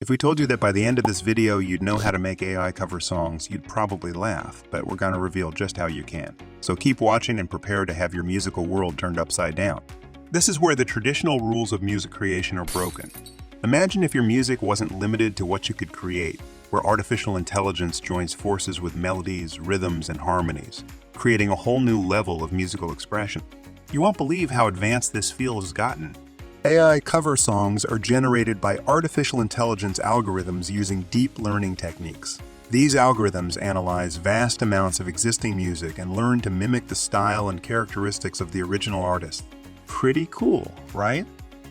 If we told you that by the end of this video you'd know how to make AI cover songs, you'd probably laugh, but we're going to reveal just how you can. So keep watching and prepare to have your musical world turned upside down. This is where the traditional rules of music creation are broken. Imagine if your music wasn't limited to what you could create, where artificial intelligence joins forces with melodies, rhythms, and harmonies, creating a whole new level of musical expression. You won't believe how advanced this field has gotten. AI cover songs are generated by artificial intelligence algorithms using deep learning techniques. These algorithms analyze vast amounts of existing music and learn to mimic the style and characteristics of the original artist. Pretty cool, right?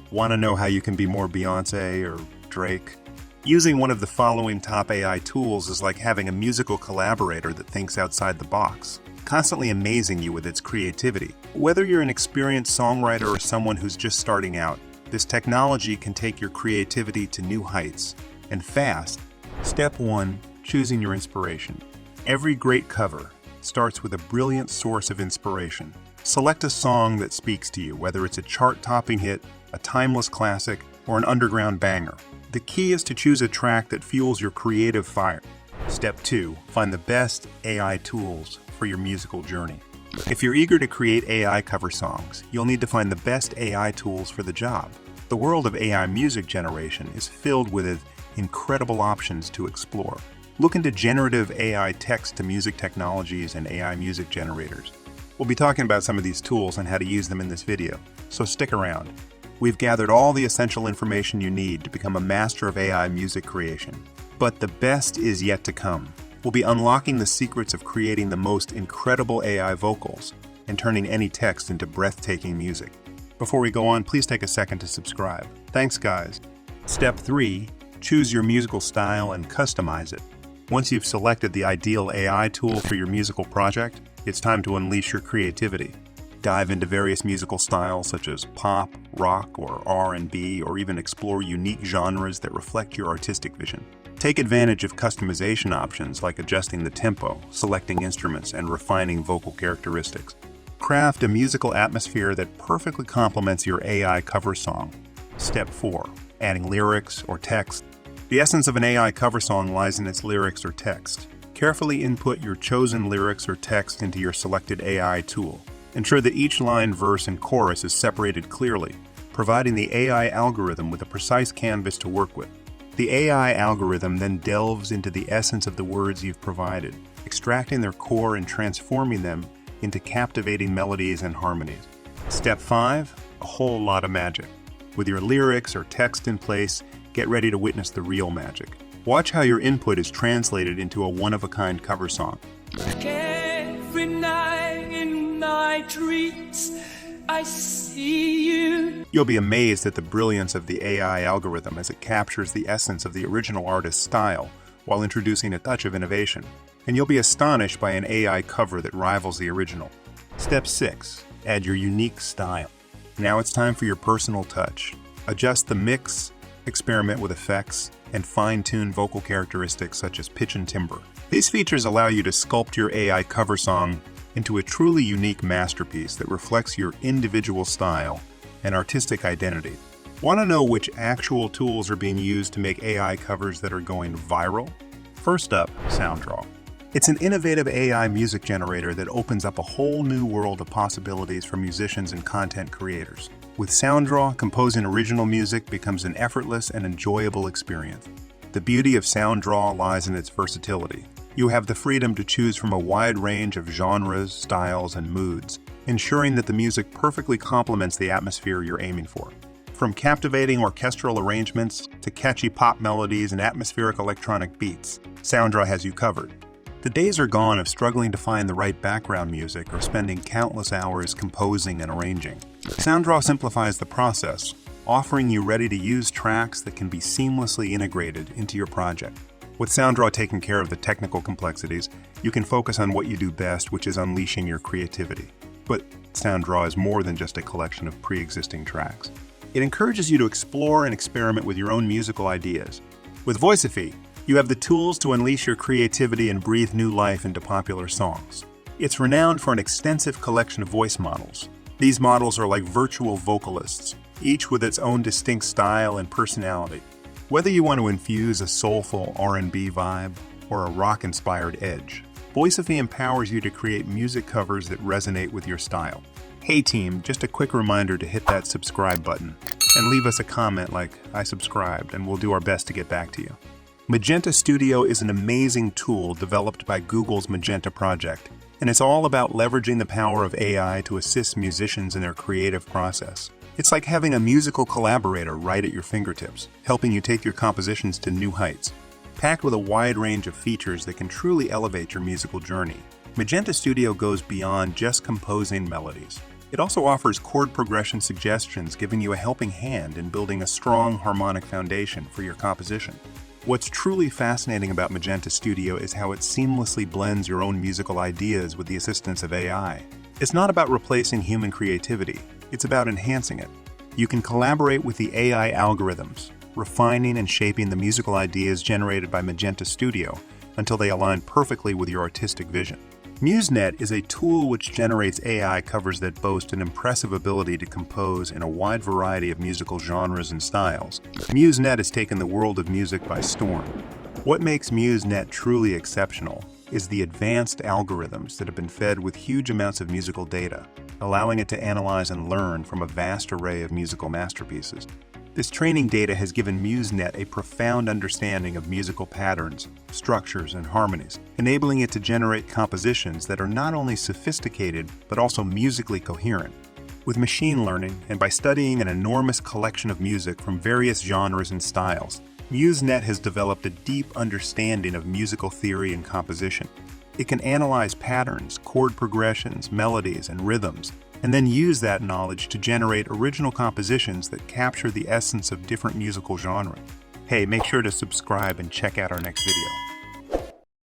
Want to know how you can be more Beyonce or Drake? Using one of the following top AI tools is like having a musical collaborator that thinks outside the box, constantly amazing you with its creativity. Whether you're an experienced songwriter or someone who's just starting out, this technology can take your creativity to new heights, and fast. Step 1. Choosing your inspiration. Every great cover starts with a brilliant source of inspiration. Select a song that speaks to you, whether it's a chart-topping hit, a timeless classic, or an underground banger. The key is to choose a track that fuels your creative fire. Step 2. Find the best AI tools for your musical journey. If you're eager to create AI cover songs, you'll need to find the best AI tools for the job. The world of AI music generation is filled with incredible options to explore. Look into generative AI text-to-music technologies and AI music generators. We'll be talking about some of these tools and how to use them in this video, so stick around. We've gathered all the essential information you need to become a master of AI music creation. But the best is yet to come. We'll be unlocking the secrets of creating the most incredible AI vocals and turning any text into breathtaking music. Before we go on, please take a second to subscribe. Thanks, guys. Step 3. Choose your musical style and customize it. Once you've selected the ideal AI tool for your musical project, it's time to unleash your creativity. Dive into various musical styles such as pop, rock, or R&B, or even explore unique genres that reflect your artistic vision. Take advantage of customization options like adjusting the tempo, selecting instruments, and refining vocal characteristics. Craft a musical atmosphere that perfectly complements your AI cover song. Step 4. Adding lyrics or text. The essence of an AI cover song lies in its lyrics or text. Carefully input your chosen lyrics or text into your selected AI tool. Ensure that each line, verse, and chorus is separated clearly, providing the AI algorithm with a precise canvas to work with. The AI algorithm then delves into the essence of the words you've provided, extracting their core and transforming them into captivating melodies and harmonies. Step 5. A whole lot of magic. With your lyrics or text in place, get ready to witness the real magic. Watch how your input is translated into a one-of-a-kind cover song. Every night in my dreams, I see you. You'll be amazed at the brilliance of the AI algorithm as it captures the essence of the original artist's style while introducing a touch of innovation. And you'll be astonished by an AI cover that rivals the original. Step 6. Add your unique style. Now it's time for your personal touch. Adjust the mix, experiment with effects, and fine-tune vocal characteristics such as pitch and timbre. These features allow you to sculpt your AI cover song into a truly unique masterpiece that reflects your individual style and artistic identity. Want to know which actual tools are being used to make AI covers that are going viral? First up, Sounddraw. It's an innovative AI music generator that opens up a whole new world of possibilities for musicians and content creators. With Sounddraw, composing original music becomes an effortless and enjoyable experience. The beauty of Sounddraw lies in its versatility. You have the freedom to choose from a wide range of genres, styles, and moods, ensuring that the music perfectly complements the atmosphere you're aiming for. From captivating orchestral arrangements to catchy pop melodies and atmospheric electronic beats, Sounddraw has you covered. The days are gone of struggling to find the right background music or spending countless hours composing and arranging. Sounddraw simplifies the process, offering you ready-to-use tracks that can be seamlessly integrated into your project. With Sounddraw taking care of the technical complexities, you can focus on what you do best, which is unleashing your creativity. But Sounddraw is more than just a collection of pre-existing tracks. It encourages you to explore and experiment with your own musical ideas. With Voicify, you have the tools to unleash your creativity and breathe new life into popular songs. It's renowned for an extensive collection of voice models. These models are like virtual vocalists, each with its own distinct style and personality. Whether you want to infuse a soulful R&B vibe or a rock-inspired edge, Voice of Me empowers you to create music covers that resonate with your style. Hey team, just a quick reminder to hit that subscribe button and leave us a comment like, I subscribed, and we'll do our best to get back to you. Magenta Studio is an amazing tool developed by Google's Magenta project, and it's all about leveraging the power of AI to assist musicians in their creative process. It's like having a musical collaborator right at your fingertips, helping you take your compositions to new heights. Packed with a wide range of features that can truly elevate your musical journey, Magenta Studio goes beyond just composing melodies. It also offers chord progression suggestions, giving you a helping hand in building a strong harmonic foundation for your composition. What's truly fascinating about Magenta Studio is how it seamlessly blends your own musical ideas with the assistance of AI. It's not about replacing human creativity, it's about enhancing it. You can collaborate with the AI algorithms, refining and shaping the musical ideas generated by Magenta Studio until they align perfectly with your artistic vision. MuseNet is a tool which generates AI covers that boast an impressive ability to compose in a wide variety of musical genres and styles. MuseNet has taken the world of music by storm. What makes MuseNet truly exceptional is the advanced algorithms that have been fed with huge amounts of musical data, allowing it to analyze and learn from a vast array of musical masterpieces. This training data has given MuseNet a profound understanding of musical patterns, structures, and harmonies, enabling it to generate compositions that are not only sophisticated, but also musically coherent. With machine learning, and by studying an enormous collection of music from various genres and styles, MuseNet has developed a deep understanding of musical theory and composition. It can analyze patterns, chord progressions, melodies, and rhythms, and then use that knowledge to generate original compositions that capture the essence of different musical genres. Hey, make sure to subscribe and check out our next video.